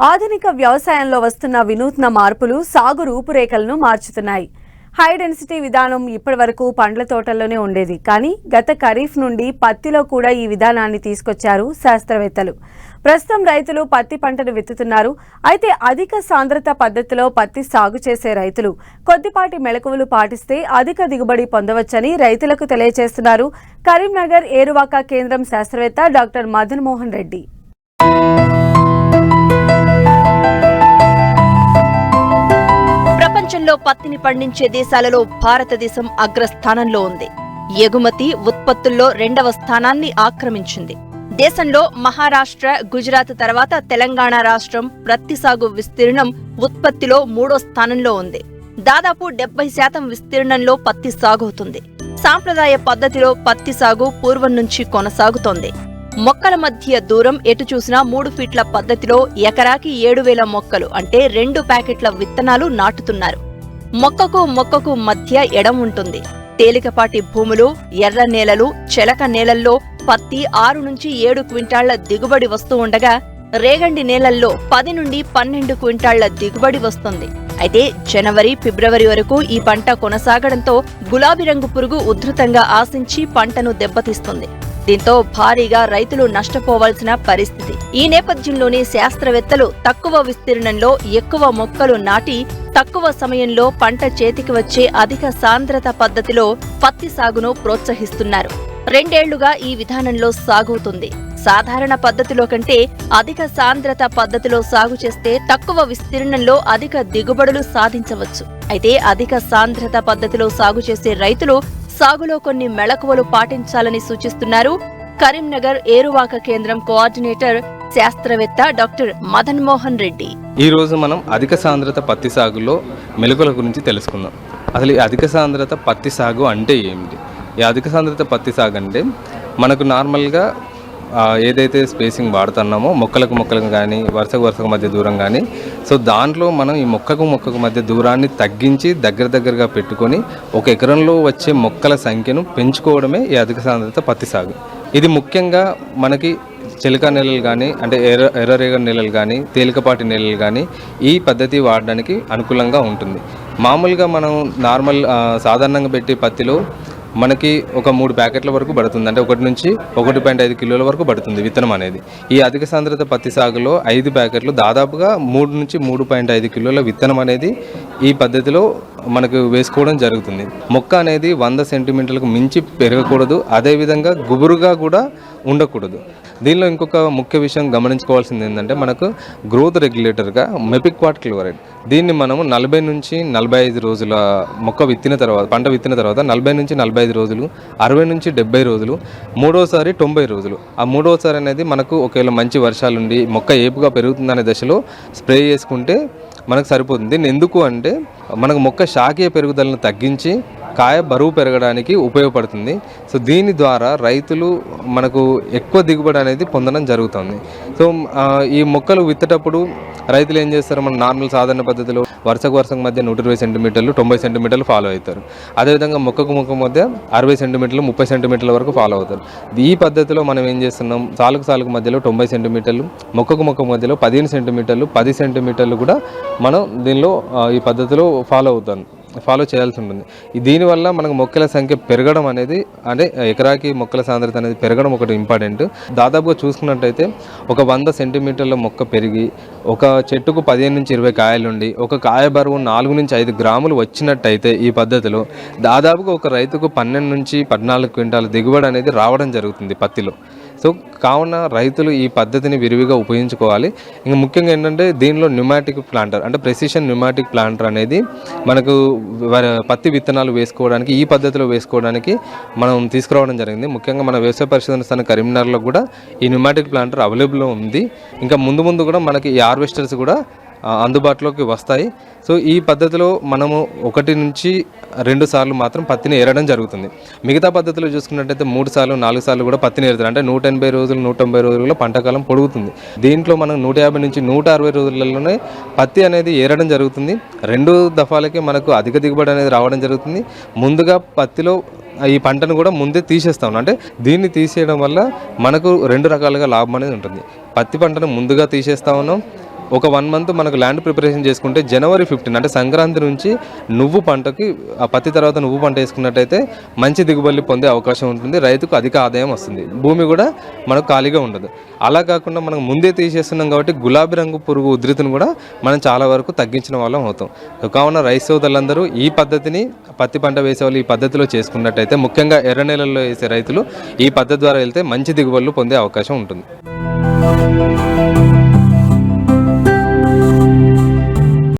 ఆధునిక వ్యవసాయంలో వస్తున్న వినూత్న మార్పులు సాగు రూపురేఖలను మార్చుతున్నాయి. హై డెన్సిటీ విధానం ఇప్పటివరకు పండ్ల తోటల్లోనే ఉండేది. కానీ గత ఖరీఫ్ నుండి పత్తిలో కూడా ఈ విధానాన్ని తీసుకొచ్చారు శాస్త్రవేత్తలు. ప్రస్తుతం రైతులు పత్తి పంటను విత్తుతున్నారు. అయితే అధిక సాంద్రత పద్ధతిలో పత్తి సాగు చేసే రైతులు కొద్దిపాటి మెళకువలు పాటిస్తే అధిక దిగుబడి పొందవచ్చని రైతులకు తెలియజేస్తున్నారు కరీంనగర్ ఏరువాక కేంద్రం శాస్త్రవేత్త డాక్టర్ మదన్ మోహన్ రెడ్డి. ప్రపంచంలో పత్తిని పండించే దేశాలలో భారతదేశం అగ్రస్థానంలో ఉంది. ఎగుమతి ఉత్పత్తుల్లో 2వ స్థానాన్ని ఆక్రమించింది. దేశంలో మహారాష్ట్ర, గుజరాత్ తర్వాత తెలంగాణ రాష్ట్రం పత్తి సాగు విస్తీర్ణం ఉత్పత్తిలో 3వ స్థానంలో ఉంది. దాదాపు 70% విస్తీర్ణంలో పత్తి సాగవుతుంది. సాంప్రదాయ పద్ధతిలో పత్తి సాగు పూర్వం నుంచి కొనసాగుతోంది. మొక్కల మధ్య దూరం ఎటు చూసినా 3 ఫీట్ల పద్ధతిలో ఎకరాకి 7,000 మొక్కలు అంటే 2 ప్యాకెట్ల విత్తనాలు నాటుతున్నారు. మొక్కకు మధ్య ఎడం ఉంటుంది. తేలికపాటి భూములు, ఎర్ర నేలలు, చెలక నేలల్లో పత్తి 6 నుంచి 7 క్వింటాళ్ల దిగుబడి వస్తూ ఉండగా రేగండి నేలల్లో 10 నుండి 12 క్వింటాళ్ల దిగుబడి వస్తుంది. అయితే జనవరి, ఫిబ్రవరి వరకు ఈ పంట కొనసాగడంతో గులాబీ రంగు పురుగు ఉధృతంగా ఆశించి పంటను దెబ్బతీస్తుంది. దీంతో భారీగా రైతులు నష్టపోవాల్సిన పరిస్థితి. ఈ నేపథ్యంలోనే శాస్త్రవేత్తలు తక్కువ విస్తీర్ణంలో ఎక్కువ మొక్కలు నాటి తక్కువ సమయంలో పంట చేతికి వచ్చే అధిక సాంద్రత పద్ధతిలో పత్తి సాగును ప్రోత్సహిస్తున్నారు. 2 ఏళ్లుగా ఈ విధానంలో సాగుతుంది. సాధారణ పద్ధతిలో కంటే అధిక సాంద్రత పద్ధతిలో సాగు చేస్తే తక్కువ విస్తీర్ణంలో అధిక దిగుబడులు సాధించవచ్చు. అయితే అధిక సాంద్రత పద్ధతిలో సాగు చేసే రైతులు సాగులో కొన్ని మెళకువలు పాటించాలని సూచిస్తున్నారు కరీంనగర్ ఏరువాక కేంద్రం కోఆర్డినేటర్ శాస్త్రవేత్త డాక్టర్ మదన్ మోహన్ రెడ్డి. ఈ రోజు మనం అధిక సాంద్రత పత్తి సాగులో మెళకువల గురించి తెలుసుకుందాం. అసలు ఈ అధిక సాంద్రత పత్తి సాగు అంటే ఏమిటి? ఈ అధిక సాంద్రత పత్తి సాగు అంటే మనకు నార్మల్గా ఏదైతే స్పేసింగ్ వాడుతున్నామో మొక్కలకు కానీ వరుసకు మధ్య దూరం కానీ, సో దాంట్లో మనం ఈ మొక్కకు మధ్య దూరాన్ని తగ్గించి దగ్గరగా పెట్టుకొని 1 ఎకరంలో వచ్చే మొక్కల సంఖ్యను పెంచుకోవడమే ఈ అధిక సాంద్రత పత్తి సాగు. ఇది ముఖ్యంగా మనకి చిలక నేలలు కానీ అంటే ఎర్రరేగడి నేలలు కానీ తేలికపాటి నేలలు కానీ ఈ పద్ధతి వాడడానికి అనుకూలంగా ఉంటుంది. మామూలుగా మనం సాధారణంగా పెట్టే పత్తిలో మనకి ఒక 3 ప్యాకెట్ల వరకు పడుతుంది. అంటే 1 నుంచి 1.5 కిలోల వరకు పడుతుంది విత్తనం అనేది. ఈ అధిక సాంద్రత పత్తి సాగులో 5 ప్యాకెట్లు దాదాపుగా 3 నుంచి 3.5 కిలోల విత్తనం అనేది ఈ పద్ధతిలో మనకు వేసుకోవడం జరుగుతుంది. మొక్క అనేది 100 సెంటీమీటర్లకు మించి పెరగకూడదు, అదేవిధంగా గుబురుగా కూడా ఉండకూడదు. దీనిలో ఇంకొక ముఖ్య విషయం గమనించుకోవాల్సింది ఏంటంటే మనకు గ్రోత్ రెగ్యులేటర్గా మెపిక్వాట్ క్లోరైడ్, దీన్ని మనము 40 నుంచి 45 రోజుల పంట విత్తిన తర్వాత 40 నుంచి 45 రోజులు, 60 నుంచి 70 రోజులు, 3వసారి 90 రోజులు. ఆ 3వసారి అనేది మనకు ఒకవేళ మంచి వర్షాలుండి మొక్క ఏపుగా పెరుగుతుందనే దశలో స్ప్రే చేసుకుంటే మనకు సరిపోతుంది. దీన్ని ఎందుకు అంటే మనకు మొక్క శాఖీయ పెరుగుదలను తగ్గించి కాయ బరువు పెరగడానికి ఉపయోగపడుతుంది. సో దీని ద్వారా రైతులు మనకు ఎక్కువ దిగుబడి అనేది పొందడం జరుగుతుంది. సో ఈ మొక్కలు విత్తేటప్పుడు రైతులు ఏం చేస్తారు, మన నార్మల్ సాధారణ పద్ధతిలో వరుసకు మధ్య 120 సెంటీమీటర్లు 90 సెంటీమీటర్లు ఫాలో అవుతారు. అదేవిధంగా మొక్కకు మధ్య 60 సెంటీమీటర్లు 30 సెంటీమీటర్ల వరకు ఫాలో అవుతారు. ఈ పద్ధతిలో మనం ఏం చేస్తున్నాం, సాలుకు మధ్యలో 90 సెంటీమీటర్లు, మొక్కకు మధ్యలో 15 సెంటీమీటర్లు 10 సెంటీమీటర్లు కూడా మనం దీనిలో ఈ పద్ధతిలో ఫాలో చేయాల్సి ఉంటుంది. దీనివల్ల మనకు మొక్కల సంఖ్య పెరగడం అనేది అంటే ఎకరాకి మొక్కల సాంద్రత అనేది పెరగడం ఒకటి ఇంపార్టెంట్. దాదాపుగా చూసుకున్నట్టయితే ఒక 100 సెంటీమీటర్ల మొక్క పెరిగి ఒక చెట్టుకు 15 నుంచి 20 కాయలుండి ఒక కాయ బరువు 4 నుంచి 5 గ్రాములు వచ్చినట్టయితే ఈ పద్ధతిలో దాదాపుగా ఒక రైతుకు 12 నుంచి 14 క్వింటాల దిగుబడి అనేది రావడం జరుగుతుంది పత్తిలో. సో కావున రైతులు ఈ పద్ధతిని విరివిగా ఉపయోగించుకోవాలి. ఇంకా ముఖ్యంగా ఏంటంటే దీనిలో న్యూమాటిక్ ప్లాంటర్ అంటే ప్రెసిషన్ న్యూమాటిక్ ప్లాంటర్ అనేది మనకు పత్తి విత్తనాలు వేసుకోవడానికి ఈ పద్ధతిలో వేసుకోవడానికి మనం తీసుకురావడం జరిగింది. ముఖ్యంగా మన వ్యవసాయ పరిశోధన స్థానం కరీంనగర్లో కూడా ఈ న్యూమాటిక్ ప్లాంటర్ అవైలబుల్లో ఉంది. ఇంకా ముందు కూడా మనకి ఈ హార్వెస్టర్స్ కూడా అందుబాటులోకి వస్తాయి. సో ఈ పద్ధతిలో మనము 1 నుంచి 2 సార్లు మాత్రం పత్తిని ఏరడం జరుగుతుంది. మిగతా పద్ధతిలో చూసుకున్నట్టయితే 3 సార్లు 4 సార్లు కూడా పత్తిని ఏరుతారు. అంటే 180 రోజులు 190 రోజుల్లో పంటకాలం పొడుగుతుంది. దీంట్లో మనం 150 నుంచి 160 రోజులలోనే పత్తి అనేది ఏరడం జరుగుతుంది. 2 దఫాలకి మనకు అధిక దిగుబడి అనేది రావడం జరుగుతుంది. ముందుగా పత్తిలో ఈ పంటను కూడా ముందే తీసేస్తాం. అంటే దీన్ని తీసేయడం వల్ల మనకు 2 రకాలుగా లాభం అనేది ఉంటుంది. పత్తి పంటను ముందుగా తీసేస్తా ఉన్నాం, ఒక 1 మంత్ మనకు ల్యాండ్ ప్రిపరేషన్ చేసుకుంటే జనవరి 15 అంటే సంక్రాంతి నుంచి నువ్వు పంటకి ఆ పత్తి తర్వాత నువ్వు పంట వేసుకున్నట్టయితే మంచి దిగుబడి పొందే అవకాశం ఉంటుంది, రైతుకు అధిక ఆదాయం వస్తుంది, భూమి కూడా మనకు ఖాళీగా ఉండదు. అలా కాకుండా మనం ముందే తీసేస్తున్నాం కాబట్టి గులాబీ రంగు పురుగు ఉధృతిని కూడా మనం చాలా వరకు తగ్గించిన వాళ్ళం అవుతాం. కావున రైతు సోదరులందరూ ఈ పద్ధతిని పత్తి పంట వేసే వాళ్ళు ఈ పద్ధతిలో చేసుకున్నట్టయితే, ముఖ్యంగా ఎర్ర నేలల్లో వేసే రైతులు ఈ పద్ధతి ద్వారా వెళ్తే మంచి దిగుబడులు పొందే అవకాశం ఉంటుంది.